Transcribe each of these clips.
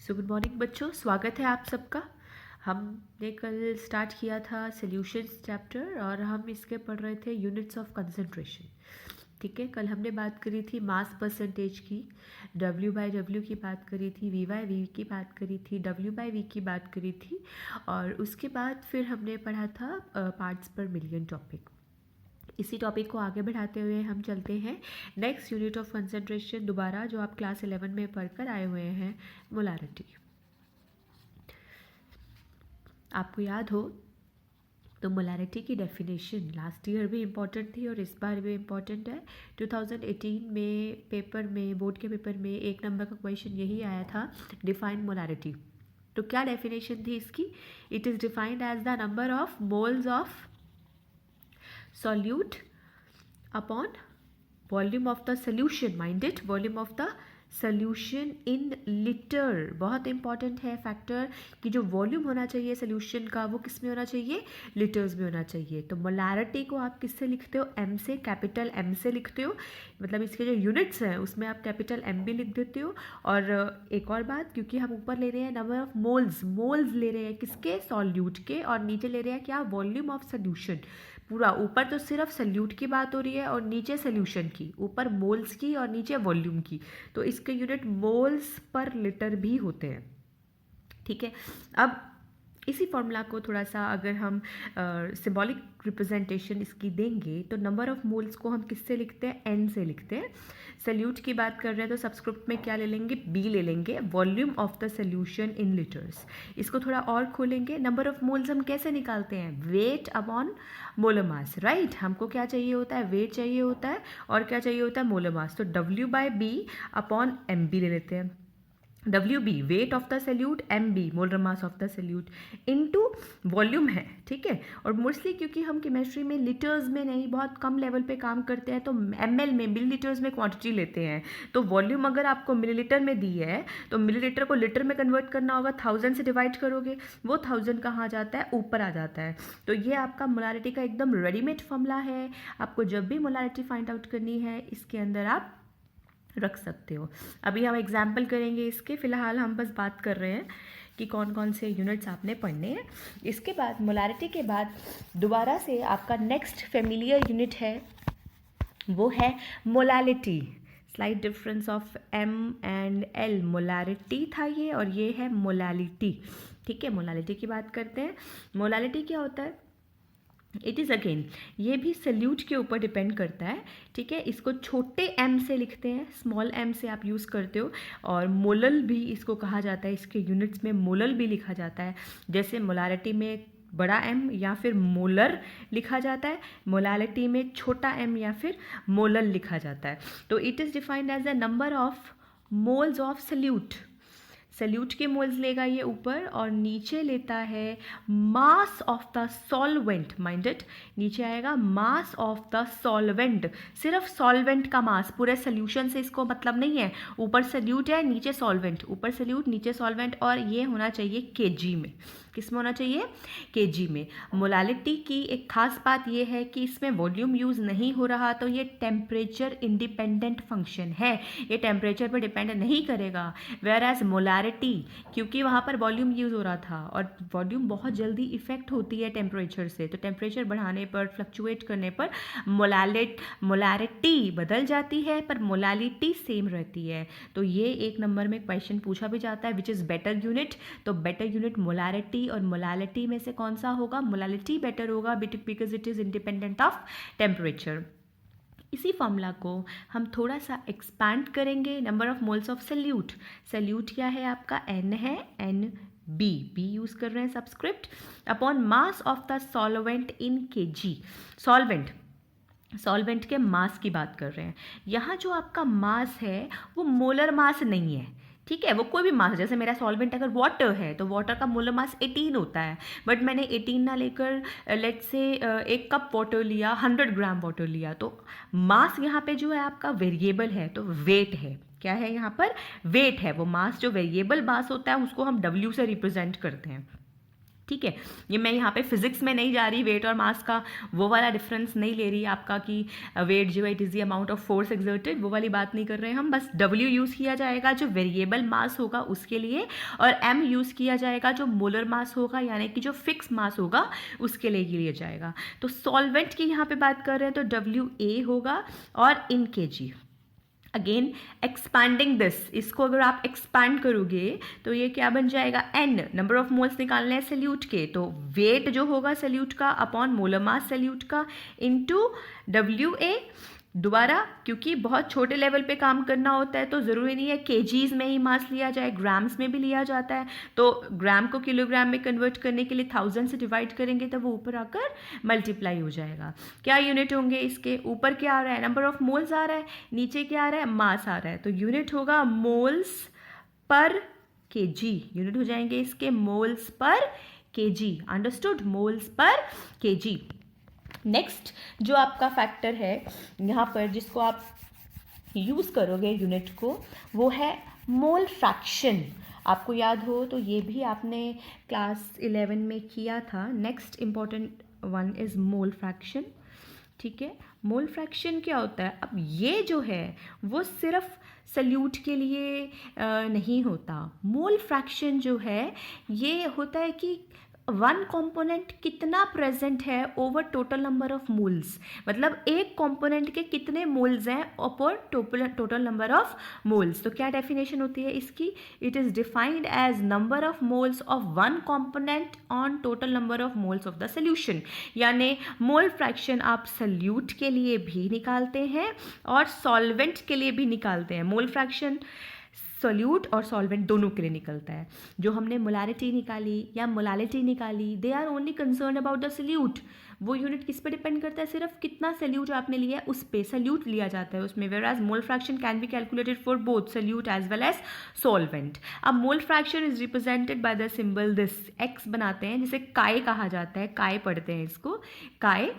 So good morning बच्चों, स्वागत है आप सबका। हमने कल स्टार्ट किया था सॉल्यूशंस चैप्टर और हम इसके पढ़ रहे थे यूनिट्स ऑफ कंसंट्रेशन। ठीक है, कल हमने बात करी थी मास परसेंटेज की, W/W की बात करी थी, V/V की बात करी थी, W/V की बात करी थी और उसके बाद फिर हमने पढ़ा था पार्ट्स पर मिलियन टॉपिक। इसी टॉपिक को आगे बढ़ाते हुए हम चलते हैं नेक्स्ट यूनिट ऑफ कंसंट्रेशन दोबारा, जो आप क्लास 11 में पढ़कर आए हुए हैं, मोलारिटी। आपको याद हो तो मोलारिटी की डेफिनेशन लास्ट ईयर भी इम्पॉर्टेंट थी और इस बार भी इम्पॉर्टेंट है। 2018 में पेपर में, बोर्ड के पेपर में 1 नंबर का क्वेश्चन यही आया था, डिफाइन मोलारिटी। तो क्या डेफिनेशन थी इसकी? It is defined as the number of moles of solute upon volume of the solution, mind it, volume of the solution in liter। बहुत इंपॉर्टेंट है फैक्टर कि जो वॉल्यूम होना चाहिए सोल्यूशन का वो किस में होना चाहिए, लीटर्स में होना चाहिए। तो मोलारिटी को आप किससे लिखते हो? एम से, कैपिटल एम से लिखते हो। मतलब इसके जो यूनिट्स हैं उसमें आप कैपिटल एम भी लिख देते हो। और एक और बात, क्योंकि हम ऊपर ले रहे हैं नंबर ऑफ मोल्स, मोल्स ले रहे हैं किसके? सॉल्यूट के, और नीचे ले रहे हैं क्या? Volume of solution. पूरा ऊपर तो सिर्फ सल्यूट की बात हो रही है और नीचे सोल्यूशन की, ऊपर मोल्स की और नीचे वॉल्यूम की। तो इसके यूनिट मोल्स पर लीटर भी होते हैं। ठीक है, अब इसी फॉर्मूला को थोड़ा सा अगर हम सिंबॉलिक रिप्रेजेंटेशन इसकी देंगे तो नंबर ऑफ मोल्स को हम किससे लिखते हैं? एन से लिखते हैं। सल्यूट की बात कर रहे हैं तो सबस्क्रिप्ट में क्या ले लेंगे? बी ले लेंगे, volume of the solution in litres. इसको थोड़ा और खोलेंगे, नंबर ऑफ मोल्स हम कैसे निकालते हैं? वेट अपॉन मोलर मास, राइट। हमको क्या चाहिए होता है? वेट चाहिए होता है और क्या चाहिए होता है? Molar mass. तो W/B अपॉन MB ले लेते हैं। WB wait of the solute, MB molar mass of the solute into volume है। ठीक है, और मोस्टली क्योंकि हम केमिस्ट्री में लीटर्स में नहीं, बहुत कम लेवल पे काम करते हैं, तो ml में, मिलीलीटर्स में क्वांटिटी लेते हैं। तो वॉल्यूम अगर आपको मिलीलीटर में दी है तो मिलीलीटर को लीटर में कन्वर्ट करना होगा, 1000 से डिवाइड करोगे, वो 1000 कहाँ जाता है? ऊपर आ जाता है। तो ये आपका मोलारिटी का एकदम रेडीमेड फॉर्मूला है। आपको जब भी मोलारिटी फाइंड आउट करनी है इसके अंदर आप रख सकते हो। अभी हम एग्जाम्पल करेंगे इसके, फिलहाल हम बस बात कर रहे हैं कि कौन कौन से यूनिट्स आपने पढ़ने हैं। इसके बाद मोलारिटी के बाद दोबारा से आपका नेक्स्ट फेमिलियर यूनिट है, वो है molality. Slight difference of M and L, molarity था ये और ये है मोलालिटी। ठीक है, मोलालिटी की बात करते हैं। मोलालिटी क्या होता है? इट इज़ अगेन, ये भी सल्यूट के ऊपर डिपेंड करता है। ठीक है, इसको छोटे m से लिखते हैं, स्मॉल m से आप यूज़ करते हो। और मोलल भी इसको कहा जाता है, इसके यूनिट्स में मोलल भी लिखा जाता है। जैसे मोलारिटी में बड़ा m या फिर मोलर लिखा जाता है, मोलालिटी में छोटा m या फिर मोलल लिखा जाता है। तो it is defined as the number of moles of solute. Solute के मोल्स लेगा ये ऊपर और नीचे लेता है mass of the solvent, minded, नीचे आएगा मास ऑफ द सॉल्वेंट। सिर्फ सॉल्वेंट का मास, पूरे सोल्यूशन से इसको मतलब नहीं है। ऊपर सल्यूट है, नीचे सॉल्वेंट, ऊपर सल्यूट नीचे सॉल्वेंट, और ये होना चाहिए केजी में। किस में होना चाहिए? केजी में। मोलालिटी की एक खास बात ये है कि इसमें वॉल्यूम यूज़ नहीं हो रहा, तो ये टेम्परेचर इंडिपेंडेंट फंक्शन है, ये टेम्परेचर पर डिपेंड नहीं करेगा। वेयर एज मोलारिटी, क्योंकि वहाँ पर वॉल्यूम यूज़ हो रहा था और वॉल्यूम बहुत जल्दी इफेक्ट होती है टेम्परेचर से, तो टेम्परेचर बढ़ाने पर, फ्लक्चुएट करने पर मोलारिटी बदल जाती है पर मोलालिटी सेम रहती है। तो ये 1 नंबर में क्वेश्चन पूछा भी जाता है, विच इज़ बेटर यूनिट। तो बेटर यूनिट मोलारिटी, और मोलालिटी में से कौन सा होगा? मोलालिटी बेटर होगा because it is independent of temperature. इसी फॉर्मूला को हम थोड़ा सा एक्सपैंड करेंगे। Number of moles of solute, solute क्या है आपका? N है, NB, B यूज़ कर रहे हैं subscript, upon mass of the solvent in KG. Solvent के मास की बात कर रहे हैं। यहाँ जो आपका मास है वो मोलर मास नहीं है। ठीक है, वो कोई भी मास, जैसे मेरा सॉल्वेंट अगर वाटर है तो वाटर का मोलर मास 18 होता है, बट मैंने 18 ना लेकर लेट्स से 1 कप वाटर लिया, 100 ग्राम वाटर लिया, तो मास यहाँ पे जो है आपका वेरिएबल है, तो वेट है। क्या है यहाँ पर? वेट है। वो मास जो वेरिएबल मास होता है उसको हम W से रिप्रेजेंट करते हैं। ठीक है, ये मैं यहाँ पे फिजिक्स में नहीं जा रही, वेट और मास का वो वाला डिफरेंस नहीं ले रही आपका कि वेट जो है it is the amount of force exerted, वो वाली बात नहीं कर रहे हैं हम। बस W यूज़ किया जाएगा जो वेरिएबल मास होगा उसके लिए, और M यूज़ किया जाएगा जो मोलर मास होगा यानी कि जो फिक्स मास होगा उसके लिए लिया जाएगा। तो सॉल्वेंट की यहाँ पे बात कर रहे हैं तो WA होगा और इन kg। अगेन एक्सपैंडिंग दिस, इसको अगर आप एक्सपैंड करोगे तो ये क्या बन जाएगा, n नंबर ऑफ मोल्स निकालने हैं सल्यूट के, तो वेट जो होगा सल्यूट का अपॉन मोलर मास सल्यूट का इनटू WA। दोबारा क्योंकि बहुत छोटे लेवल पे काम करना होता है तो ज़रूरी नहीं है केजीज में ही मास लिया जाए, ग्राम्स में भी लिया जाता है। तो ग्राम को किलोग्राम में कन्वर्ट करने के लिए 1000 से डिवाइड करेंगे तब वो ऊपर आकर मल्टीप्लाई हो जाएगा। क्या यूनिट होंगे इसके, ऊपर क्या आ रहा है नंबर ऑफ मोल्स आ रहा है, नीचे क्या आ रहा है मास आ रहा है, तो यूनिट होगा मोल्स पर केजी, यूनिट हो जाएंगे इसके moles per KG. Understood, moles per KG. Next जो आपका फैक्टर है यहाँ पर जिसको आप यूज़ करोगे यूनिट को, वो है मोल फ्रैक्शन। आपको याद हो तो ये भी आपने क्लास 11 में किया था। Next important one is mole fraction. ठीक है, मोल फ्रैक्शन क्या होता है, अब ये जो है वो सिर्फ सल्यूट के लिए नहीं होता। मोल फ्रैक्शन जो है ये होता है कि वन कंपोनेंट कितना प्रेजेंट है over total number of moles, मतलब एक कंपोनेंट के कितने मोल्स हैं over total number of moles. तो क्या डेफिनेशन होती है इसकी, it is defined as number of moles of one component on total number of moles of the solution. यानी मोल फ्रैक्शन आप सल्यूट के लिए भी निकालते हैं और सॉल्वेंट के लिए भी निकालते हैं। मोल फ्रैक्शन सोल्यूट और सॉल्वेंट दोनों के लिए निकलता है। जो हमने मोलारिटी निकाली या मोलालिटी निकाली, they are only concern about the solute. वो यूनिट किस पे डिपेंड करता है, सिर्फ कितना सोल्यूट आपने लिया है उस पे सोल्यूट लिया जाता है उसमें। Whereas mole fraction can be calculated for both solute as well as solvent. अब mole fraction is represented by the symbol this, x बनाते हैं जिसे काय कहा जाता है, काय पढ़ते हैं इसको, काय।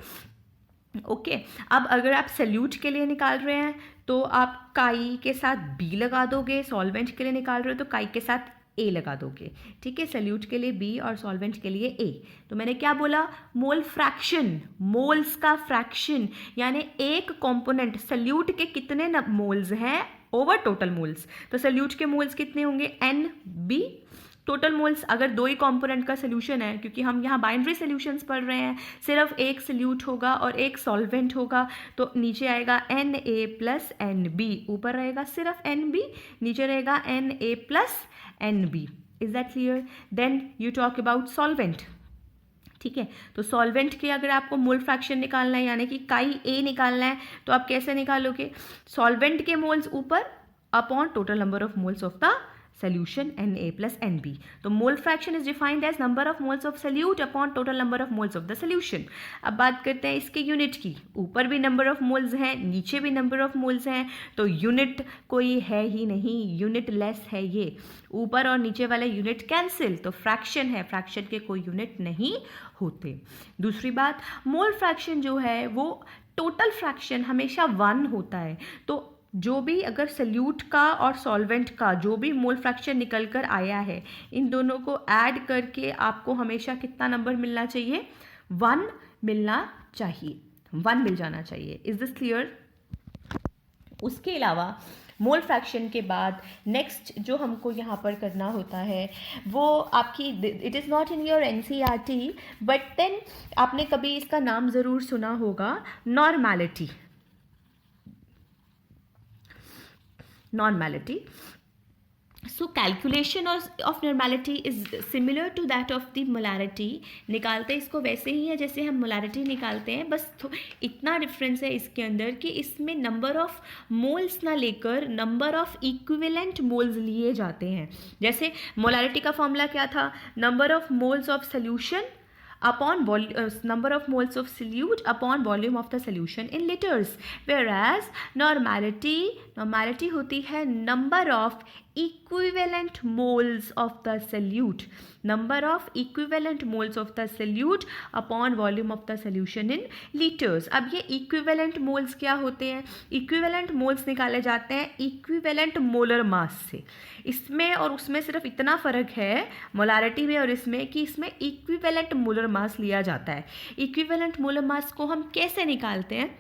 ओके अब अगर आप सल्यूट के लिए निकाल रहे हैं तो आप काई के साथ बी लगा दोगे, सॉल्वेंट के लिए निकाल रहे हो तो काई के साथ ए लगा दोगे। ठीक है, सल्यूट के लिए बी और सॉल्वेंट के लिए ए। तो मैंने क्या बोला, मोल फ्रैक्शन, मोल्स का फ्रैक्शन, यानी एक कंपोनेंट सल्यूट के कितने मोल्स हैं ओवर टोटल मोल्स। तो सल्यूट के मोल्स कितने होंगे, एन बी। टोटल मोल्स अगर दो ही कंपोनेंट का सोल्यूशन है, क्योंकि हम यहाँ बाइनरी सोल्यूशंस पढ़ रहे हैं, सिर्फ एक सोल्यूट होगा और एक सॉल्वेंट होगा, तो नीचे आएगा Na प्लस NB, ऊपर रहेगा सिर्फ NB, नीचे रहेगा Na plus NB। Is that clear? Then you talk about solvent. ठीक है, तो सॉल्वेंट के अगर आपको मोल फ्रैक्शन निकालना है यानी कि काई ए निकालना है तो आप कैसे निकालोगे, सॉल्वेंट के मोल्स ऊपर upon total number of moles of the solution Na plus Nb। तो mole fraction is defined as number of moles of solute upon total number of moles of the solution. अब बात करते हैं इसके unit की, ऊपर भी नंबर ऑफ मोल्स हैं, नीचे भी नंबर ऑफ मोल्स हैं, तो यूनिट कोई है ही नहीं, यूनिट लेस है ये, ऊपर और नीचे वाले यूनिट कैंसिल, तो फ्रैक्शन है, फ्रैक्शन के कोई यूनिट नहीं होते। दूसरी बात, मोल फ्रैक्शन जो है वो टोटल फ्रैक्शन हमेशा 1 होता है। तो जो भी अगर सल्यूट का और सॉल्वेंट का जो भी मोल फ्रैक्शन निकल कर आया है, इन दोनों को ऐड करके आपको हमेशा कितना नंबर मिलना चाहिए, 1 मिलना चाहिए, 1 मिल जाना चाहिए। Is this clear? उसके अलावा मोल फ्रैक्शन के बाद नेक्स्ट जो हमको यहाँ पर करना होता है वो आपकी, it is not in your NCERT but then आपने कभी इसका नाम ज़रूर सुना होगा, normality. Normality. So calculation of normality is similar to that of the molarity। निकालते इसको वैसे ही है जैसे हम molarity निकालते हैं, बस इतना डिफरेंस है इसके अंदर कि इसमें नंबर ऑफ मोल्स ना लेकर नंबर ऑफ इक्विवेलेंट मोल्स लिए जाते हैं। जैसे मोलारिटी का फॉर्मूला क्या था, number of moles of solution upon number of moles of solute upon volume of the solution in liters, whereas normality होती है number of equivalent moles of the solute, number of equivalent moles of the solute upon volume of the solution in liters. अब ये equivalent moles क्या होते हैं? equivalent moles निकाले जाते हैं equivalent molar mass से. इसमें और उसमें सिर्फ इतना फ़र्क है मोलारिटी में और इसमें कि इसमें equivalent molar mass लिया जाता है. equivalent molar mass को हम कैसे निकालते हैं?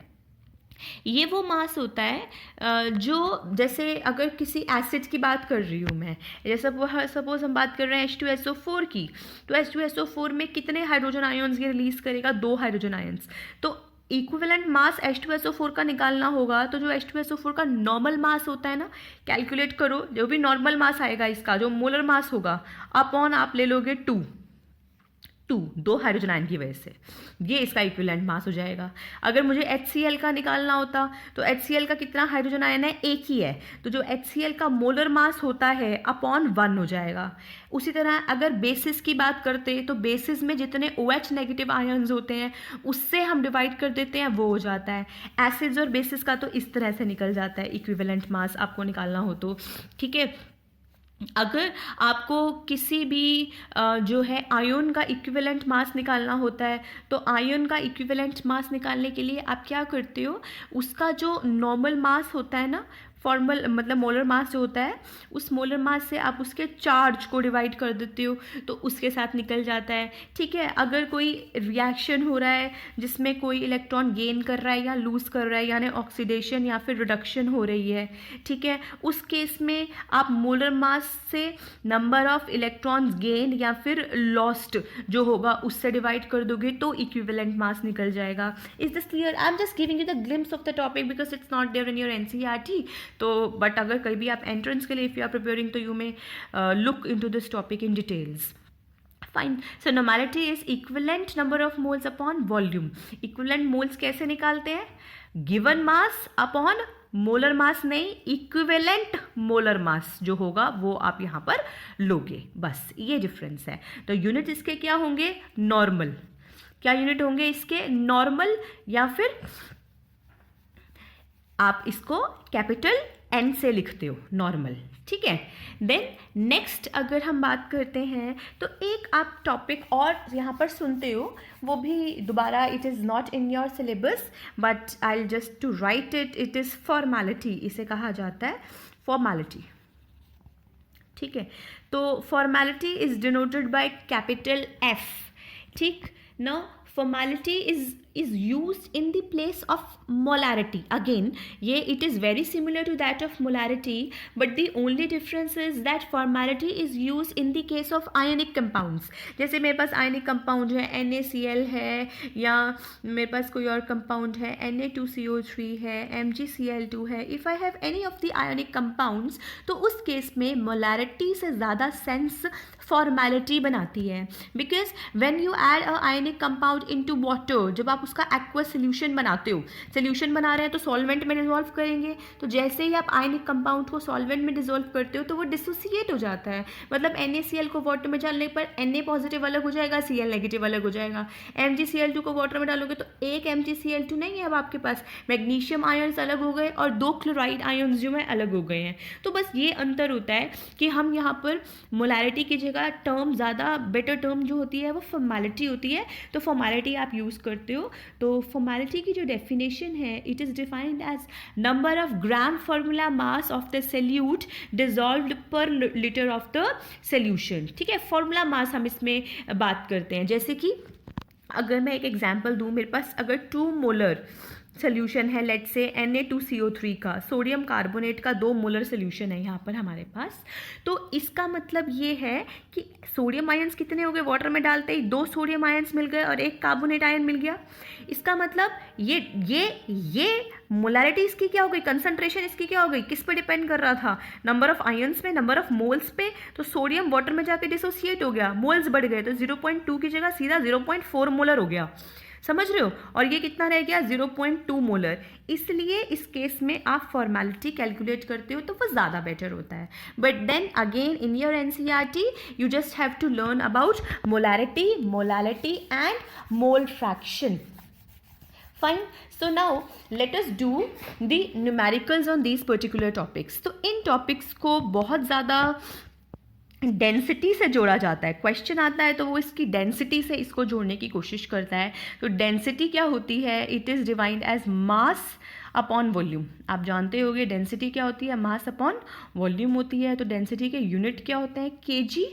ये वो मास होता है जो जैसे अगर किसी एसिड की बात कर रही हूँ मैं, जैसे सपोज हम बात कर रहे हैं H2SO4 की, तो H2SO4 में कितने हाइड्रोजन आयन्स ये रिलीज करेगा? 2 हाइड्रोजन आयन्स. तो इक्विवेलेंट मास H2SO4 का निकालना होगा, तो जो H2SO4 का नॉर्मल मास होता है ना, कैलकुलेट करो, जो भी नॉर्मल मास आएगा इसका जो मोलर मास होगा अपॉन आप ले लोगे 2 हाइड्रोजन आयन की वजह से, ये इसका इक्विवेलेंट मास हो जाएगा. अगर मुझे HCl का निकालना होता तो HCl का कितना हाइड्रोजन आयन है? एक ही है, तो जो HCl का मोलर मास होता है अपॉन 1 हो जाएगा. उसी तरह अगर बेसिस की बात करते तो बेसिस में जितने OH नेगेटिव आयन्स होते हैं उससे हम डिवाइड कर देते हैं, वो हो जाता है. एसिड्स और बेसिस का तो इस तरह से निकल जाता है इक्विवेलेंट मास आपको निकालना हो तो. ठीक है, अगर आपको किसी भी जो है आयन का इक्विवेलेंट मास निकालना होता है तो आयन का इक्विवेलेंट मास निकालने के लिए आप क्या करते हो? उसका जो नॉर्मल मास होता है ना, फॉर्मल मतलब मोलर मास जो होता है, उस मोलर मास से आप उसके चार्ज को डिवाइड कर देते हो तो उसके साथ निकल जाता है. ठीक है, अगर कोई रिएक्शन हो रहा है जिसमें कोई इलेक्ट्रॉन गेन कर रहा है या लूज़ कर रहा है, यानी ऑक्सीडेशन या फिर रिडक्शन हो रही है, ठीक है, उस केस में आप मोलर मास से नंबर ऑफ इलेक्ट्रॉन्स गेन या फिर लॉस्ट जो होगा उससे डिवाइड कर दोगे तो इक्विवेलेंट मास निकल जाएगा. Is this clear? I am just giving you the glimpse of the topic because it's not there in your NCERT. तो बट अगर कभी आप एंट्रेंस के लिए इफ़ यू आर प्रिपेयरिंग तो you may look into this topic in details. Fine. So normality is equivalent number of moles upon volume. Equivalent moles कैसे निकालते हैं? Given mass upon molar mass नहीं, इक्विवेलेंट मोलर मास जो होगा वो आप यहाँ पर लोगे, बस ये डिफरेंस है. तो यूनिट इसके क्या होंगे? नॉर्मल. क्या यूनिट होंगे इसके? नॉर्मल, या फिर आप इसको कैपिटल N से लिखते हो, नॉर्मल. ठीक है. देन नेक्स्ट अगर हम बात करते हैं तो एक आप टॉपिक और यहाँ पर सुनते हो, वो भी दोबारा, it is not in your syllabus but I will just to write it. It is formality, इसे कहा जाता है फॉर्मेलिटी. ठीक है, तो formality is denoted by capital F. ठीक. Now formality is used in the place of molarity. Again, it is very similar to that of molarity, but the only difference is that formality is used in the case of ionic compounds. जैसे मेरे पास ionic compound है, NaCl है, या मेरे पास कोई और compound है, Na2CO3 है, MgCl2 है. If I have any of the ionic compounds, तो उस केस में molarity से ज़्यादा sense फॉर्मेलिटी बनाती है. Because when you add a ionic compound into water, जब आप उसका एक्वस सोल्यूशन बनाते हो, सोल्यूशन बना रहे हैं तो सॉल्वेंट में डिसॉल्व करेंगे, तो जैसे ही आप आयनिक कंपाउंड को सॉल्वेंट में डिसॉल्व करते हो तो वो डिसोसिएट हो जाता है. मतलब NaCl को वाटर में डालने पर Na पॉजिटिव अलग हो जाएगा, Cl नेगेटिव अलग हो जाएगा. MgCl2 को वाटर में डालोगे तो एक MgCl2 नहीं है, अब आपके पास मैग्नीशियम आयन्स अलग हो गए और 2 क्लोराइड आयन्स जो है अलग हो गए हैं. तो बस ये अंतर होता है कि हम यहाँ पर मोलैरिटी की टर्म ज़्यादा बेटर टर्म जो होती है वो फॉर्मेलिटी होती है, तो फॉर्मेलिटी आप यूज़ करते हो. तो फॉर्मेलिटी की जो डेफिनेशन है, it is defined as number of gram formula mass of the solute dissolved per litre of the solution. ठीक है, फॉर्मूला मास हम इसमें बात करते हैं. जैसे कि अगर मैं एक एग्जांपल दूं, मेरे पास अगर 2 मोलर सोल्यूशन है, लेट्स से Na2CO3 का, सोडियम कार्बोनेट का 2 मोलर सोल्यूशन है यहाँ पर हमारे पास, तो इसका मतलब ये है कि सोडियम आयंस कितने हो गए? वाटर में डालते ही 2 सोडियम आयंस मिल गए और 1 कार्बोनेट आयन मिल गया. इसका मतलब ये मोलैरिटी इसकी क्या हो गई? कंसंट्रेशन इसकी क्या हो गई? किस पे डिपेंड कर रहा था? नंबर ऑफ आयंस पे, नंबर ऑफ मोल्स पे. तो सोडियम वाटर में जाके डिसोसिएट हो गया, मोल्स बढ़ गए, तो 0.2 की जगह सीधा 0.4 मोलर हो गया. समझ रहे हो? और ये कितना रह गया? 0.2 मोलर. इसलिए इस केस में आप फॉर्मेलिटी कैलकुलेट करते हो तो वो ज़्यादा बेटर होता है. But then again in your NCERT you just have to learn about molarity, molality and mole fraction. Fine. So now let us do the numericals on these particular topics. तो इन topics को बहुत ज़्यादा density से जोड़ा जाता है. Question आता है तो वो इसकी डेंसिटी से इसको जोड़ने की कोशिश करता है. तो डेंसिटी क्या होती है? It is defined as mass upon volume. आप जानते होंगे डेंसिटी क्या होती है? मास अपॉन वॉल्यूम होती है. तो डेंसिटी के यूनिट क्या होते हैं? केजी.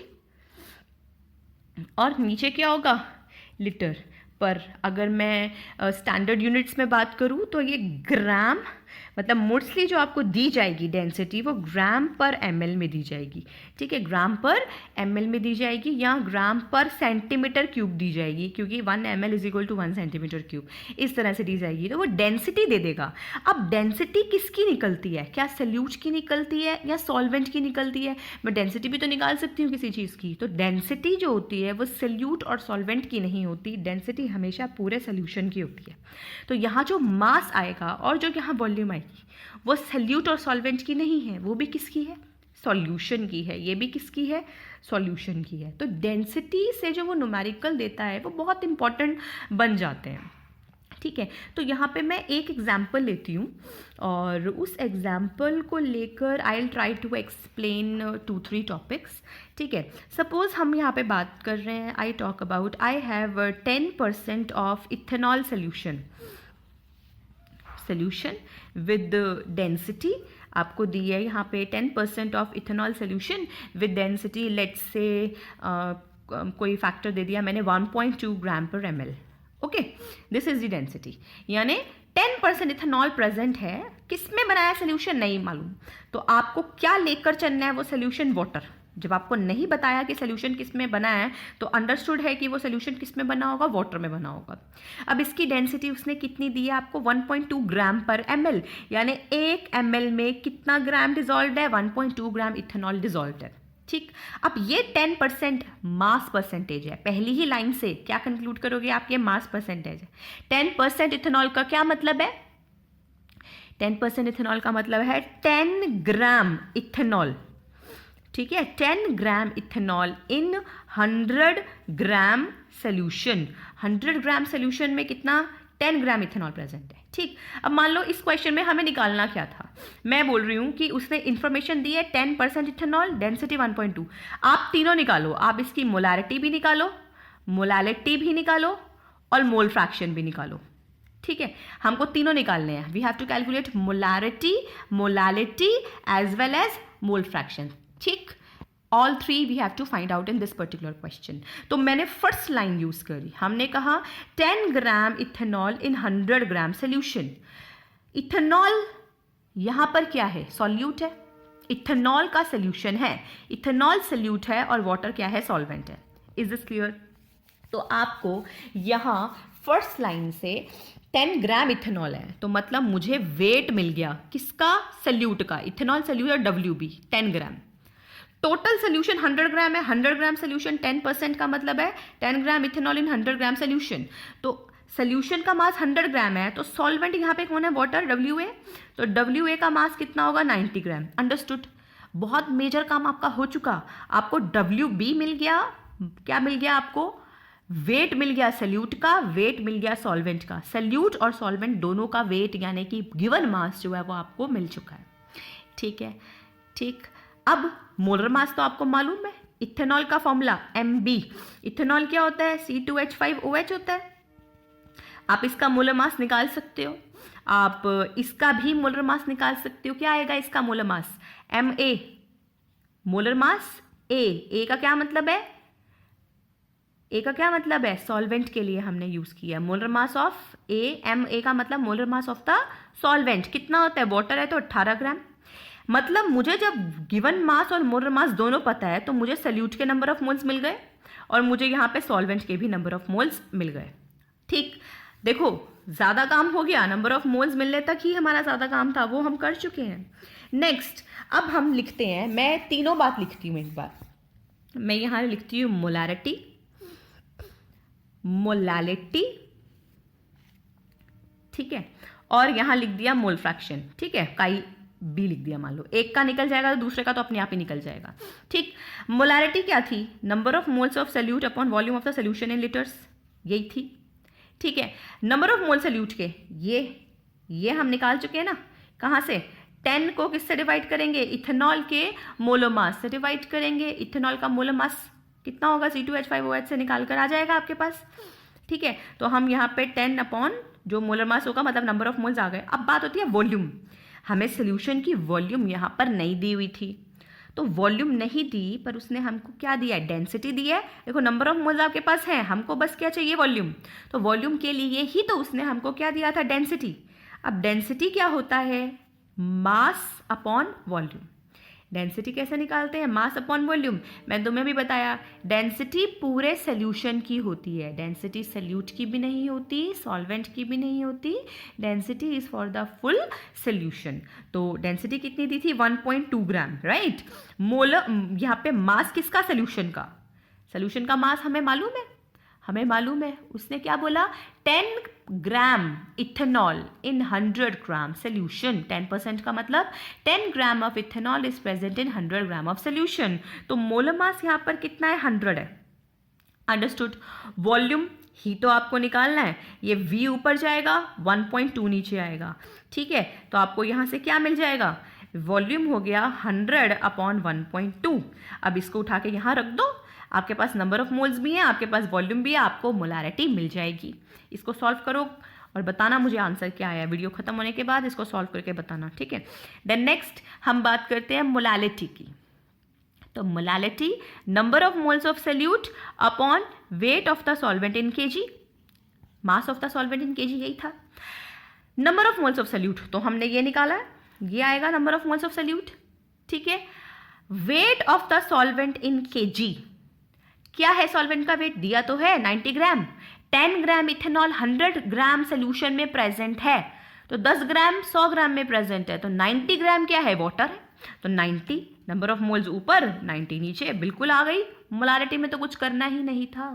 और नीचे क्या होगा? लीटर. पर अगर मैं स्टैंडर्ड यूनिट्स में बात करूँ तो ये ग्राम, मतलब मोस्टली जो आपको दी जाएगी डेंसिटी वो ग्राम पर ml में दी जाएगी. ठीक है, ग्राम पर ml में दी जाएगी या ग्राम पर सेंटीमीटर क्यूब दी जाएगी, क्योंकि 1 ml is equal to 1 centimetre cube. इस तरह से दी जाएगी तो वो डेंसिटी दे देगा. अब डेंसिटी किसकी निकलती है? क्या सल्यूट की निकलती है या सॉल्वेंट की निकलती है? मैं डेंसिटी भी तो निकाल सकती हूँ किसी चीज़ की. तो डेंसिटी जो होती है वो सल्यूट और सॉल्वेंट की नहीं होती. डेंसिटी हमेशा पूरे सोल्यूशन की होती है. तो यहाँ जो मास आएगा और जो यहाँ वॉल्यूम आएगी वो सल्यूट और सॉल्वेंट की नहीं है, वो भी किसकी है? सॉल्यूशन की है. ये भी किसकी है? सॉल्यूशन की है. तो डेंसिटी से जो वो न्यूमेरिकल देता है वो बहुत इंपॉर्टेंट बन जाते हैं. ठीक है, तो यहाँ पे मैं एक एग्जाम्पल लेती हूँ और उस एग्जाम्पल को लेकर I will try to explain 2-3 topics. ठीक है, सपोज हम यहाँ पे बात कर रहे हैं, I talk about I have 10% of ethanol solution with density. आपको दी है यहाँ पे 10% of ethanol solution with density, let's say कोई फैक्टर दे दिया मैंने 1.2 ग्राम पर ml. Okay, this is the density. यानी 10% इथेनॉल प्रेजेंट है. किस में बनाया सोल्यूशन नहीं मालूम, तो आपको क्या लेकर चलना है? वो सोल्यूशन वाटर. जब आपको नहीं बताया कि सोल्यूशन किस में बना है तो अंडरस्टूड है कि वो सोल्यूशन किस में बना होगा? वाटर में बना होगा. अब इसकी डेंसिटी उसने कितनी दी है आपको? 1.2 ग्राम पर ml. यानी 1 ml में कितना ग्राम डिजॉल्व है? 1.2 ग्राम इथेनॉल डिजॉल्व है. ठीक, अब ये 10% मास परसेंटेज है. पहली ही लाइन से क्या कंक्लूड करोगे आप? ये मास परसेंटेज है. 10% इथेनॉल का क्या मतलब है? 10% इथेनॉल का मतलब है 10 ग्राम इथेनॉल. ठीक है, 10 gram ethanol in 100 gram solution. 100 gram solution में कितना? 10 ग्राम इथेनॉल प्रेजेंट है. ठीक, अब मान लो इस क्वेश्चन में हमें निकालना क्या था. मैं बोल रही हूँ कि उसने इंफॉर्मेशन दी है 10% इथेनॉल, डेंसिटी 1.2. आप तीनों निकालो. आप इसकी मोलारिटी भी निकालो, मोलालिटी भी निकालो और मोल फ्रैक्शन भी निकालो. ठीक है, हमको तीनों निकालने हैं. We have to calculate molarity, molality as well as mole fraction. ठीक, all 3 we have to find out in this particular question. तो मैंने फर्स्ट लाइन यूज करी. हमने कहा 10 gram ethanol in 100 gram solution. Ethanol यहां पर क्या है? सॉल्यूट है. इथेनॉल का सोल्यूशन है, इथेनॉल सोल्यूट है और वाटर क्या है? सॉल्वेंट है. Is this clear? तो आपको यहां फर्स्ट लाइन से 10 ग्राम इथेनॉल है तो मतलब मुझे वेट मिल गया किसका? सोल्यूट का. इथेनॉल सोल्यूट और WB 10 ग्राम. टोटल सोल्यूशन 100 ग्राम है. 100 ग्राम सोल्यूशन 10% का मतलब है 10 gram ethanol in 100 gram solution. तो सोल्यूशन का मास 100 ग्राम है तो सॉल्वेंट यहाँ पे कौन है? Water, WA. तो WA का मास कितना होगा? 90 ग्राम. अंडरस्टूड? बहुत मेजर काम आपका हो चुका. आपको WB मिल गया. क्या मिल गया आपको? वेट मिल गया सोल्यूट का, वेट मिल गया सॉल्वेंट का. सोल्यूट और सॉल्वेंट दोनों का वेट यानी कि गिवन मास जो है वो आपको मिल चुका है. ठीक है, ठीक. अब मोलर मास तो आपको मालूम है. इथेनॉल का फॉर्मूला MB. इथेनॉल क्या होता है? C2H5OH होता है. आप इसका मोलर मास निकाल सकते हो. आप इसका भी मोलर मास निकाल सकते हो. क्या आएगा इसका molar mass? MA. Molar mass A का क्या मतलब है? A का क्या मतलब है? सॉल्वेंट के लिए हमने यूज किया. Molar mass of A, MA का मतलब molar mass of the solvent. कितना होता है? वाटर है तो 18 ग्राम. मतलब मुझे जब गिवन मास और मोलर मास दोनों पता है तो मुझे सोल्यूट के नंबर ऑफ मोल्स मिल गए और मुझे यहाँ पे सॉल्वेंट के भी नंबर ऑफ मोल्स मिल गए. ठीक, देखो ज़्यादा काम हो गया. नंबर ऑफ मोल्स मिलने तक ही हमारा ज़्यादा काम था, वो हम कर चुके हैं. नेक्स्ट अब हम लिखते हैं, मैं तीनों बात लिखती हूँ एक बार. मैं यहाँ लिखती हूँ मोलारिटी, मोलालिटी. ठीक है, और यहाँ लिख दिया मोल फ्रैक्शन. ठीक है, काई B लिख दिया. मान लो एक का निकल जाएगा तो दूसरे का तो अपने आप ही निकल जाएगा. ठीक, मोलारिटी क्या थी? Number of moles of solute upon volume of the solution in litres. यही थी. ठीक है। नंबर ऑफ मोल सल्यूट के ये हम निकाल चुके हैं ना, कहाँ से, 10 को किससे डिवाइड करेंगे, इथेनॉल के मोलर मास से डिवाइड करेंगे। इथेनॉल का मोलर मास कितना होगा, C2H5OH से निकाल कर आ जाएगा आपके पास, ठीक है। तो हम यहाँ पे 10 अपॉन जो मोलर मास होगा, मतलब नंबर ऑफ मोल्स आ गए। अब बात होती है वॉल्यूम। हमें सोल्यूशन की वॉल्यूम यहाँ पर नहीं दी हुई थी, तो वॉल्यूम नहीं दी, पर उसने हमको क्या दिया है, डेंसिटी दी है। देखो नंबर ऑफ मोल्स आपके पास है, हमको बस क्या चाहिए, वॉल्यूम। तो वॉल्यूम के लिए ही तो उसने हमको क्या दिया था, डेंसिटी। अब डेंसिटी क्या होता है, मास अपॉन वॉल्यूम। डेंसिटी कैसे निकालते हैं, मास अपॉन वॉल्यूम। मैंने तुम्हें भी बताया, डेंसिटी पूरे सोल्यूशन की होती है, डेंसिटी सल्यूट की भी नहीं होती, सॉल्वेंट की भी नहीं होती, density is for the full solution. तो डेंसिटी कितनी दी थी, 1.2 ग्राम, राइट। मोलर, यहाँ पे मास किसका, सोल्यूशन का। सोल्यूशन का मास हमें मालूम है, उसने क्या बोला, 10 gram ethanol in 100 gram solution. 10% का मतलब 10 gram of ethanol is present in 100 gram of solution. तो मोलर मास यहाँ पर कितना है, 100 है। अंडरस्टूड। वॉल्यूम ही तो आपको निकालना है, ये V ऊपर जाएगा, 1.2 नीचे आएगा, ठीक है। तो आपको यहाँ से क्या मिल जाएगा, वॉल्यूम हो गया 100 अपॉन 1.2। अब इसको उठा के यहाँ रख दो, आपके पास नंबर ऑफ मोल्स भी है, आपके पास वॉल्यूम भी है, आपको मोलारिटी मिल जाएगी। इसको सॉल्व करो और बताना मुझे आंसर क्या आया। वीडियो खत्म होने के बाद इसको सॉल्व करके बताना, ठीक है। देन नेक्स्ट हम बात करते हैं मोलालिटी की। तो molality, number of moles of solute upon weight of the solvent in KG, mass of the solvent in KG, यही था। Number of moles of solute तो हमने ये निकाला है, ये आएगा number of moles of solute, ठीक है। Wait of the solvent in KG, क्या है सॉल्वेंट का वेट, दिया तो है 90 ग्राम। 10 ग्राम इथेनॉल 100 ग्राम सोल्यूशन में प्रेजेंट है, तो 10 ग्राम 100 ग्राम में प्रेजेंट है, तो 90 ग्राम क्या है, वाटर है। तो 90, नंबर ऑफ मोल्स ऊपर, 90 नीचे, बिल्कुल आ गई। मोलारिटी में तो कुछ करना ही नहीं था,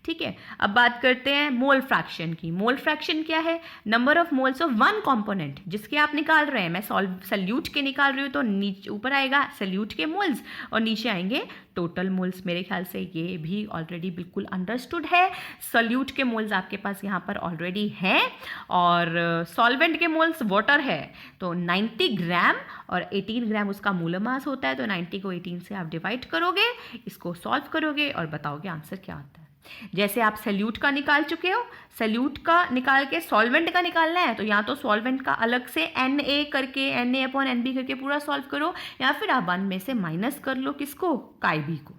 ठीक है। अब बात करते हैं मोल फ्रैक्शन की। मोल फ्रैक्शन क्या है, number of moles of one component जिसके आप निकाल रहे हैं। मैं सल्यूट के निकाल रही हूँ, तो नीचे ऊपर आएगा सल्यूट के मोल्स और नीचे आएंगे टोटल मोल्स। मेरे ख्याल से ये भी ऑलरेडी बिल्कुल अंडरस्टूड है। सल्यूट के मोल्स आपके पास यहाँ पर ऑलरेडी हैं और सॉल्वेंट के मोल्स वाटर है, तो 90 ग्राम और 18 ग्राम उसका मोलर मास होता है। तो 90 को 18 से आप डिवाइड करोगे, इसको सॉल्व करोगे और बताओगे आंसर क्या आता है। जैसे आप सल्यूट का निकाल चुके हो, सल्यूट का निकाल के सॉल्वेंट का निकालना है, तो या तो सॉल्वेंट का अलग से Na करके, Na अपॉन NB करके पूरा सॉल्व करो, या फिर आप 1 में से माइनस कर लो, किसको, काई को,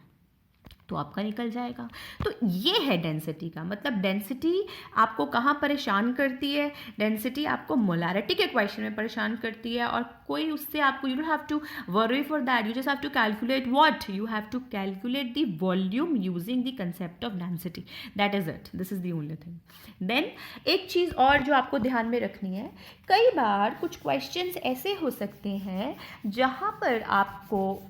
तो आपका निकल जाएगा। तो ये है डेंसिटी का मतलब। डेंसिटी आपको कहाँ परेशान करती है, डेंसिटी आपको मोलारिटी के क्वेश्चन में परेशान करती है, और कोई उससे आपको, you don't have to worry for that, you just have to calculate what, you have to calculate the volume using the concept of density, that is it, this is the only thing. Then एक चीज़ और जो आपको ध्यान में रखनी है, कई बार कुछ क्वेश्चंस ऐसे हो सकते हैं जहाँ पर आपको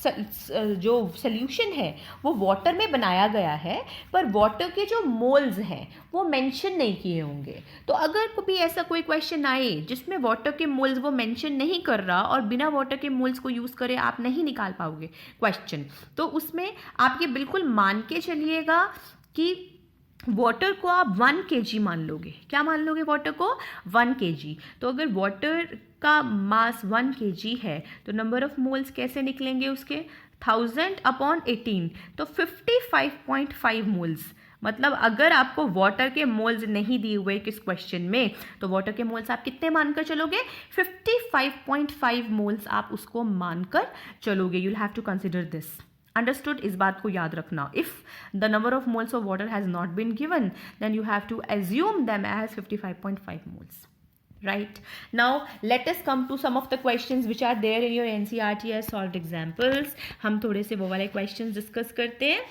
जो सल्यूशन है वो वाटर में बनाया गया है, पर वाटर के जो मोल्स हैं वो मेंशन नहीं किए होंगे। तो अगर कभी ऐसा कोई क्वेश्चन आए जिसमें वाटर के मोल्स वो मेंशन नहीं कर रहा और बिना वाटर के मोल्स को यूज़ करे आप नहीं निकाल पाओगे क्वेश्चन, तो उसमें आप ये बिल्कुल मान के चलिएगा कि वाटर को आप 1 kg मान लोगे। क्या मान लोगे, वाटर को 1 kg। तो अगर वाटर का मास 1 kg है तो नंबर ऑफ मोल्स कैसे निकलेंगे उसके, 1000 अपॉन 18, तो 55.5 मोल्स। मतलब अगर आपको वाटर के मोल्स नहीं दिए हुए किस क्वेश्चन में, तो वाटर के मोल्स आप कितने मानकर चलोगे, 55.5 मोल्स आप उसको मानकर चलोगे। You will have to consider this, understood. इस बात को याद रखना। If the number of moles of water has not been given, then you have to assume them as 55.5 moles. Right, now let us come to some of the questions which are there in your NCERT as solved examples. हम थोड़े से वो वाले questions discuss करते हैं।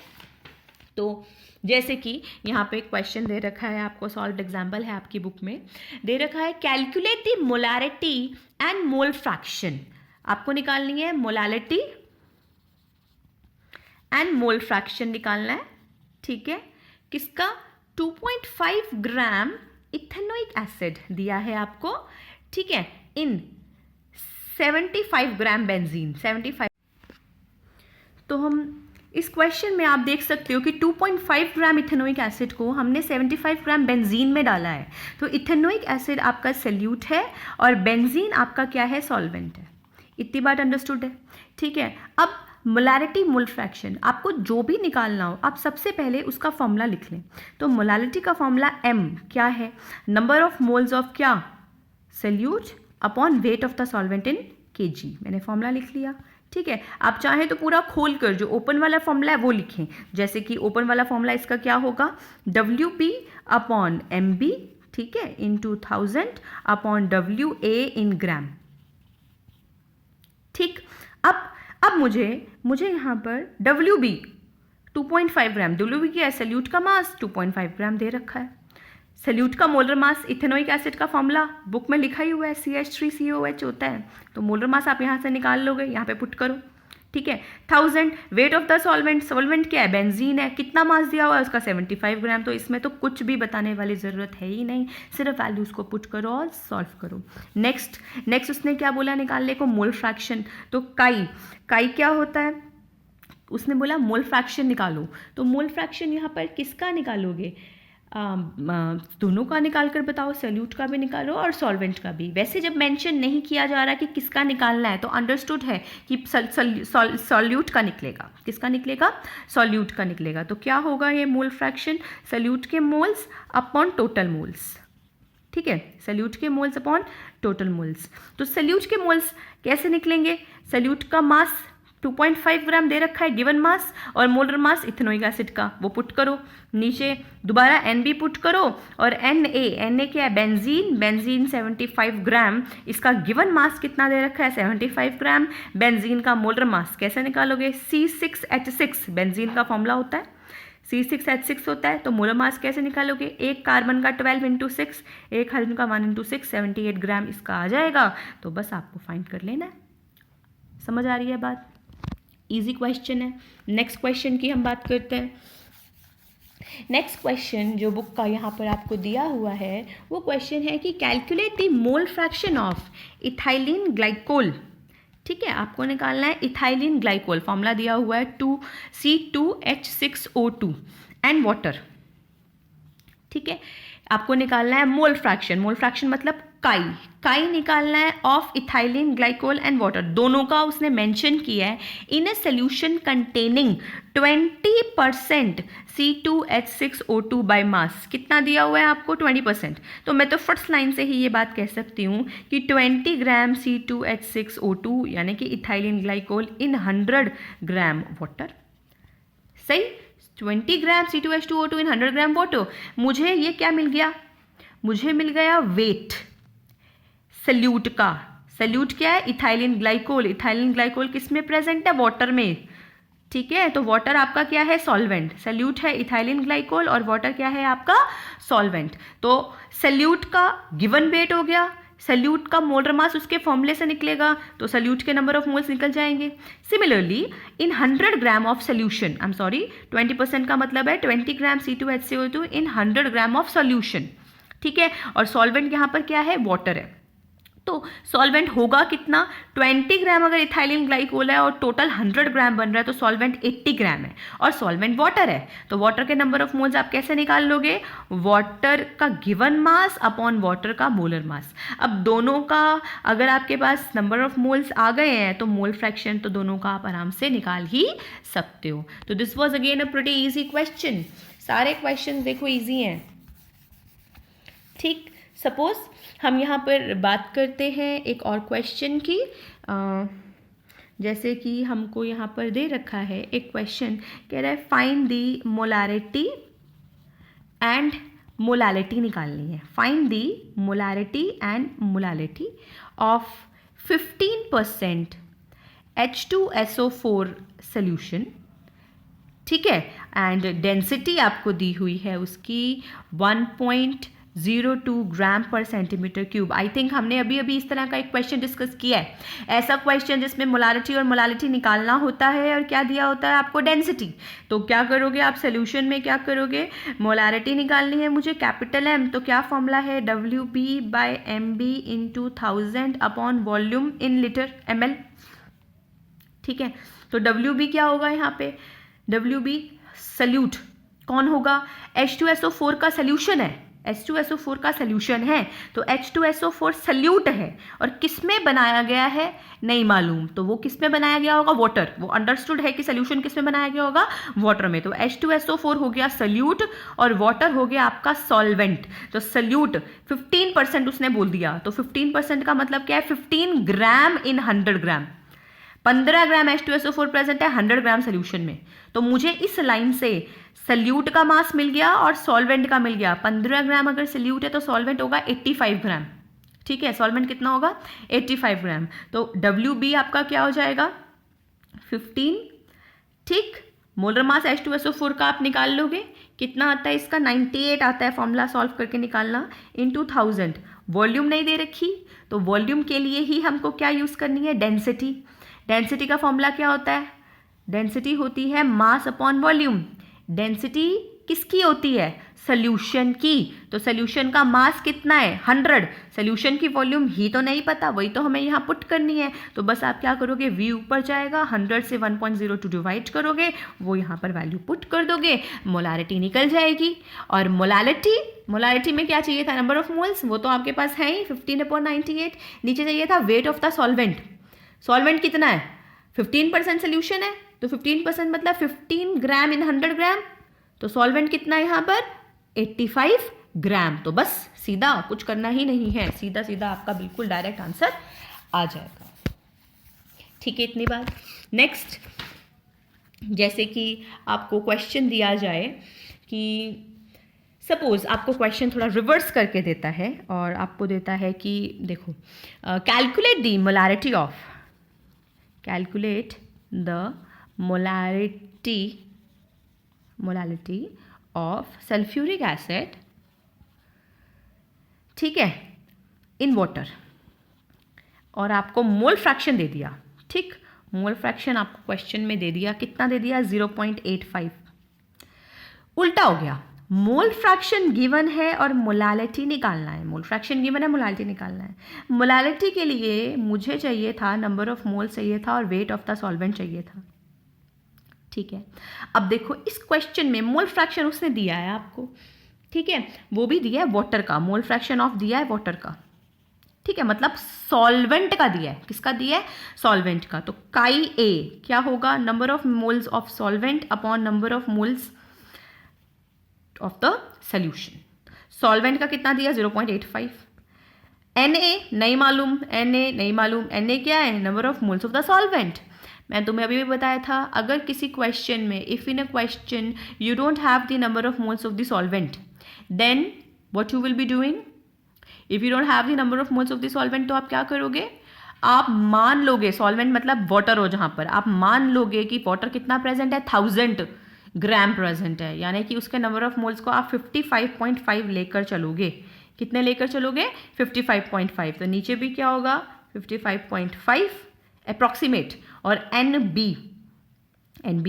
तो जैसे कि यहाँ पे क्वेश्चन दे रखा है आपको, सॉल्व्ड एग्जाम्पल है आपकी बुक में, दे रखा है calculate the molarity and mole fraction. आपको निकालनी है मोलारिटी एंड मोल फ्रैक्शन निकालना है, ठीक है। किसका, 2.5 ग्राम इथेनोइक एसिड दिया है आपको, ठीक है, इन 75 ग्राम बेंजीन, 75। तो हम इस क्वेश्चन में आप देख सकते हो कि 2.5 ग्राम इथेनोइक एसिड को हमने 75 ग्राम बेंजीन में डाला है। तो इथेनोइक एसिड आपका सल्यूट है और बेंजीन आपका क्या है, सॉल्वेंट है। इतनी बात अंडरस्टूड है, ठीक है। अब मोलारिटी मोल फ्रैक्शन, आपको जो भी निकालना हो आप सबसे पहले उसका फॉर्मूला लिख लें। तो मोलारिटी का फॉर्मूला m क्या है, नंबर ऑफ मोल्स ऑफ क्या, solute upon weight of the solvent in kg। मैंने फॉर्मूला लिख लिया, ठीक है। आप चाहें तो पूरा खोल कर जो ओपन वाला फॉर्मूला है वो लिखें, जैसे कि ओपन वाला फॉर्मूला इसका क्या होगा, WP अपॉन MB, ठीक है, इंटू 1000 अपॉन WA इन ग्राम, ठीक। अब मुझे यहाँ पर WB 2.5 ग्राम, WB क्या है, सल्यूट का मास 2.5 ग्राम दे रखा है। सल्यूट का मोलर मास, इथेनोइक एसिड का फॉर्मूला बुक में लिखा ही हुआ है, CH3COH होता है। तो मोलर मास आप यहाँ से निकाल लोगे, यहाँ पे पुट करो, ठीक है। 1000 wait of the solvent, solvent क्या है, बेंजीन है। कितना मास दिया हुआ है उसका, 75 ग्राम। तो इसमें तो कुछ भी बताने वाली ज़रूरत है ही नहीं, सिर्फ वैल्यूज़ को पुट करो और सॉल्व करो। नेक्स्ट उसने क्या बोला निकालने को, मोल फ्रैक्शन। तो काई क्या होता है, उसने बोला मोल फ्रैक्शन निकालो। तो मोल फ्रैक्शन यहाँ पर किसका निकालोगे, दोनों का निकाल कर बताओ, सल्यूट का भी निकालो और सॉल्वेंट का भी। वैसे जब मेंशन नहीं किया जा रहा कि किसका निकालना है तो अंडरस्टूड है कि सॉल्यूट का निकलेगा। किसका निकलेगा, सॉल्यूट का निकलेगा। तो क्या होगा ये मोल फ्रैक्शन, सल्यूट के मोल्स अपॉन टोटल मोल्स, ठीक है, सल्यूट के मोल्स अपॉन टोटल मोल्स। तो सल्यूट के मोल्स कैसे निकलेंगे, सल्यूट का मास 2.5 ग्राम दे रखा है गिवन मास, और मोलर मास इथेनोइक एसिड का वो पुट करो, नीचे दोबारा NB पुट करो, और Na क्या है, बेंजीन 75 ग्राम, इसका गिवन मास कितना दे रखा है, 75 ग्राम। बेंजीन का मोलर मास कैसे निकालोगे, C6H6 बेंजीन का फॉर्मूला होता है, C6H6 होता है। तो मोलर मास कैसे निकालोगे, एक कार्बन का 12 × 6, एक हाइड्रोजन का 1 × 6, 78 ग्राम इसका आ जाएगा। तो बस आपको फाइंड कर लेना है। समझ आ रही है बात, इजी क्वेश्चन है। नेक्स्ट क्वेश्चन की हम बात करते हैं। नेक्स्ट क्वेश्चन जो बुक का यहाँ पर आपको दिया हुआ है वो क्वेश्चन है कि calculate the mole fraction of ethylene glycol, ठीक है। आपको निकालना है इथाइलिन ग्लाइकोल, फॉर्मूला दिया हुआ है 2C2H6O2 एंड वाटर, ठीक है। आपको निकालना है मोल फ्रैक्शन, मोल फ्रैक्शन मतलब काई निकालना है of ethylene glycol and water, दोनों का उसने मेंशन किया है in a solution containing 20% C2H6O2 by mass. कितना दिया हुआ है आपको, 20%। तो मैं तो फर्स्ट लाइन से ही ये बात कह सकती हूँ कि 20 ग्राम C2H6O2 यानी कि इथाइलिन ग्लाइकोल इन 100 ग्राम वाटर, सही। 20 ग्राम C2H2O2 इन 100 ग्राम वाटर। मुझे ये क्या मिल गया, मुझे मिल गया वेट सल्यूट का। सल्यूट क्या है, इथाइलिन ग्लाइकोल। इथाइलिन ग्लाइकोल किस में प्रेजेंट है, वाटर में, ठीक है। तो वाटर आपका क्या है, सॉल्वेंट। सल्यूट है इथाइलिन ग्लाइकोल और वाटर क्या है आपका, सॉल्वेंट। तो सल्यूट का गिवन वेट हो गया, सल्यूट का मोलर मास उसके फॉर्मूले से निकलेगा, तो सल्यूट के नंबर ऑफ मोल्स निकल जाएंगे। Similarly in 100 gram of solution, 20% का मतलब है 20 ग्राम C2H6O2 in 100 gram of solution, ठीक है। और सॉल्वेंट यहाँ पर क्या है, वाटर है। तो सॉल्वेंट होगा कितना, 20 ग्राम अगर इथाइलिन ग्लाइकोल है और टोटल 100 ग्राम बन रहा है तो सॉल्वेंट 80 ग्राम है, और सॉल्वेंट वाटर है। तो वाटर के नंबर ऑफ मोल्स आप कैसे निकाल लोगे, वाटर का गिवन मास अपॉन वाटर का मोलर मास। अब दोनों का अगर आपके पास नंबर ऑफ मोल्स आ गए हैं तो मोल फ्रैक्शन तो दोनों का आप आराम से निकाल ही सकते हो। तो this was again a pretty easy question, सारे क्वेश्चन देखो ईजी हैं, ठीक। सपोज हम यहाँ पर बात करते हैं एक और क्वेश्चन की, जैसे कि हमको यहाँ पर दे रखा है एक क्वेश्चन, कह रहा है find the molarity and molality निकालनी है। Find the molarity and molality of 15% H2SO4 solution, ठीक है। एंड डेंसिटी आपको दी हुई है उसकी 1.02 ग्राम पर सेंटीमीटर क्यूब। आई थिंक हमने अभी इस तरह का एक क्वेश्चन डिस्कस किया है, ऐसा क्वेश्चन जिसमें मोलारिटी और मोलालिटी निकालना होता है और क्या दिया होता है आपको, डेंसिटी। तो क्या करोगे आप सोल्यूशन में, क्या करोगे, मोलारिटी निकालनी है मुझे कैपिटल M, तो क्या फॉर्मूला है, WB/MB × 1000 upon volume in litre ml, ठीक है। तो WB क्या होगा यहाँ पे, WB सल्यूट कौन होगा? H2SO4 का सोल्यूशन है, H2SO4 का सोल्यूशन है, तो H2SO4 सल्यूट है और किसमें बनाया गया है नहीं मालूम, तो वो किसमें बनाया गया होगा? वाटर। वो अंडरस्टूड है कि सोल्यूशन किसमें बनाया गया होगा? वाटर में। तो H2SO4 हो गया सल्यूट और वाटर हो गया आपका सॉल्वेंट। तो सल्यूट 15% उसने बोल दिया, तो 15% का मतलब क्या है? 15 ग्राम इन 100 ग्राम। 15 ग्राम H2SO4 प्रेजेंट है 100 ग्राम सोल्यूशन में। तो मुझे इस लाइन से सल्यूट का मास मिल गया और सॉल्वेंट का मिल गया। 15 ग्राम अगर सल्यूट है तो सॉल्वेंट होगा 85 ग्राम। ठीक है, सॉल्वेंट कितना होगा? 85 ग्राम। तो WB आपका क्या हो जाएगा? 15। ठीक, मोलर मास H2SO4 का आप निकाल लोगे, कितना आता है इसका? 98 आता है, फॉर्मूला सॉल्व करके निकालना, इनटू 1000। वॉल्यूम नहीं दे रखी, तो वॉल्यूम के लिए ही हमको क्या यूज करनी है? डेंसिटी। डेंसिटी का फॉर्मूला क्या होता है? डेंसिटी होती है मास अपॉन वॉल्यूम। डेंसिटी किसकी होती है? सोल्यूशन की। तो सोल्यूशन का मास कितना है? 100। सोल्यूशन की वॉल्यूम ही तो नहीं पता, वही तो हमें यहाँ पुट करनी है। तो बस आप क्या करोगे? V ऊपर जाएगा, 100 से 1.02 डिवाइड करोगे, वो यहाँ पर वैल्यू पुट कर दोगे, मोलारिटी निकल जाएगी। और मोलारिटी में क्या चाहिए था? नंबर ऑफ मोल्स, वो तो आपके पास है ही 15/98। नीचे चाहिए था wait of the solvent. Solvent कितना है? 15% सोल्यूशन है, तो 15% मतलब 15 ग्राम इन 100 ग्राम। तो सॉल्वेंट कितना है यहाँ पर? 85 ग्राम। तो बस सीधा कुछ करना ही नहीं है, सीधा सीधा आपका बिल्कुल डायरेक्ट आंसर आ जाएगा। ठीक है, इतनी बात। नेक्स्ट, जैसे कि आपको क्वेश्चन दिया जाए कि सपोज आपको क्वेश्चन थोड़ा रिवर्स करके देता है और आपको देता है कि देखो, calculate the molarity of, calculate the molality of sulfuric acid, ठीक है, इन वाटर, और आपको मोल फ्रैक्शन दे दिया। ठीक, मोल फ्रैक्शन आपको क्वेश्चन में दे दिया, कितना दे दिया? 0.85। उल्टा हो गया, मोल फ्रैक्शन गिवन है और मोलालिटी निकालना है। मोल फ्रैक्शन गिवन है, मोलालिटी निकालना है। मोलालिटी के लिए मुझे चाहिए था नंबर ऑफ मोल चाहिए था और वेट ऑफ द सॉल्वेंट चाहिए था। ठीक है, अब देखो इस क्वेश्चन में मोल फ्रैक्शन उसने दिया है आपको, ठीक है, वो भी दिया है वाटर का, मोल फ्रैक्शन ऑफ दिया है वाटर का। ठीक है, मतलब सॉल्वेंट का दिया है। किसका दिया है? सॉल्वेंट का। तो काई ए क्या होगा? Number of moles of solvent upon number of moles of the solution. Solvent का कितना दिया? 0.85। Na नहीं मालूम, Na नहीं मालूम। Na क्या है? Number of moles of the solvent. मैं तुम्हें अभी भी बताया था, अगर किसी क्वेश्चन में, if in a question you don't have the number of moles of the solvent, then what you will be doing? If you don't have the number of moles of the solvent, तो आप क्या करोगे? आप मान लोगे, solvent मतलब water हो जहां पर, आप मान लोगे कि वाटर कितना प्रेजेंट है? 1000 ग्राम प्रेजेंट है, यानी कि उसके नंबर ऑफ मोल्स को आप 55.5 लेकर चलोगे। कितने लेकर चलोगे? 55.5। तो नीचे भी क्या होगा? 55.5 अप्रॉक्सीमेट। और NB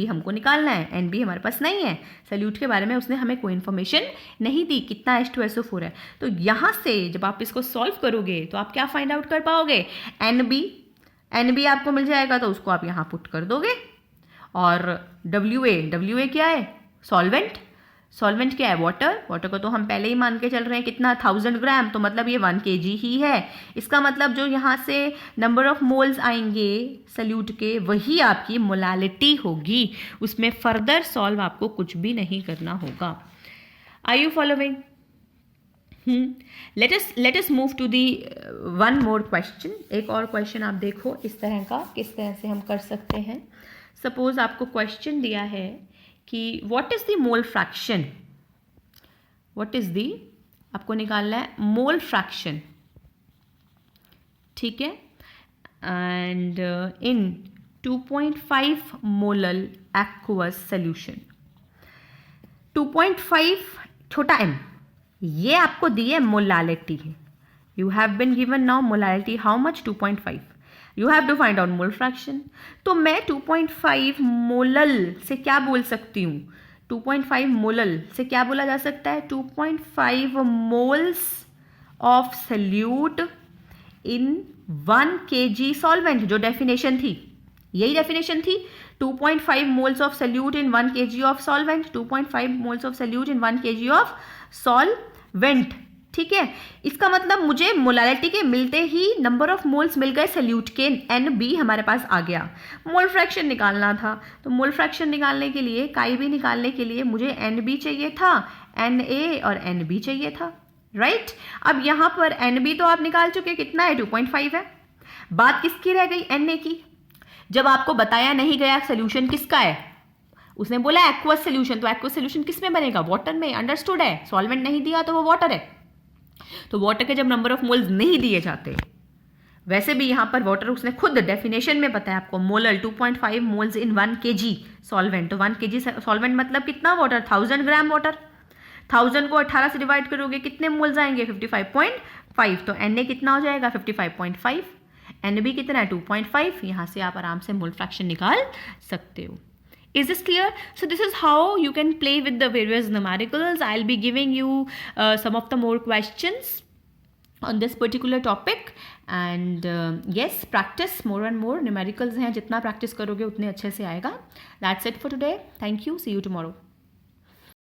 हमको निकालना है, NB हमारे पास नहीं है। सल्यूट के बारे में उसने हमें कोई इन्फॉर्मेशन नहीं दी, कितना H2SO4 है। तो यहाँ से जब आप इसको सॉल्व करोगे तो आप क्या फाइंड आउट कर पाओगे? NB आपको मिल जाएगा, तो उसको आप यहाँ पुट कर दोगे। और WA क्या है? सॉल्वेंट क्या है? वाटर को तो हम पहले ही मान के चल रहे हैं, कितना? 1000 ग्राम, तो मतलब ये 1 kg ही है। इसका मतलब जो यहाँ से नंबर ऑफ मोल्स आएंगे सल्यूट के, वही आपकी मोलालिटी होगी, उसमें फर्दर सॉल्व आपको कुछ भी नहीं करना होगा। Are you following? Let us move to the one more question. एक और क्वेश्चन आप देखो इस तरह का, किस तरह से हम कर सकते हैं। सपोज आपको क्वेश्चन दिया है कि what is the mole fraction, आपको निकालना है मोल फ्रैक्शन, ठीक है, and in 2.5 molal aqueous solution. 2.5 छोटा m, ये आपको दी है molality. You have been given now molality how much? 2.5। You have to find out mole fraction. तो मैं 2.5 मोलल से क्या बोल सकती हूँ? 2.5 मोलल से क्या बोला जा सकता है? 2.5 moles of salute in 1 kg solvent, जो डेफिनेशन थी, यही डेफिनेशन थी. 2.5 moles of salute in 1 kg of solvent. 2.5 moles of salute in 1 kg of solvent. ठीक है, इसका मतलब मुझे मोलारिटी के मिलते ही नंबर ऑफ मोल्स मिल गए सल्यूट के, NB हमारे पास आ गया. मोल फ्रैक्शन निकालना था, तो मोल फ्रैक्शन निकालने के लिए, काई भी निकालने के लिए मुझे NB चाहिए था, NA और NB चाहिए था. राइट. अब यहाँ पर NB तो आप निकाल चुके, कितना है? 2.5 है. बात किसकी रह गई? NA की. जब आपको बताया नहीं गया सोल्यूशन किसका है, उसने बोला एक्वस सोल्यूशन, तो एक्वस सोल्यूशन किस में बनेगा? वाटर में. अंडरस्टूड है. सॉल्वेंट नहीं दिया तो वो वाटर है. तो वाटर के जब नंबर ऑफ मोल्स नहीं दिए जाते, वैसे भी यहाँ पर वाटर उसने खुद डेफिनेशन में बताया आपको, मोलर 2.5 मोल्स इन 1 kg सॉल्वेंट. तो 1 kg सॉल्वेंट मतलब कितना वाटर? 1000 gram water. 1000 को 18 से डिवाइड करोगे, कितने मोल्स आएंगे? 55.5. तो Na कितना हो जाएगा? 55.5. NB कितना है? 2.5. यहाँ से आप आराम से मोल फ्रैक्शन निकाल सकते हो. Is this clear? So this is how you can play with the various numericals. I'll be giving you some of the more questions on this particular topic, and yes, practice more and more. Numericals हैं, जितना practice करोगे उतने अच्छे से आएगा. That's it for today. Thank you. See you tomorrow.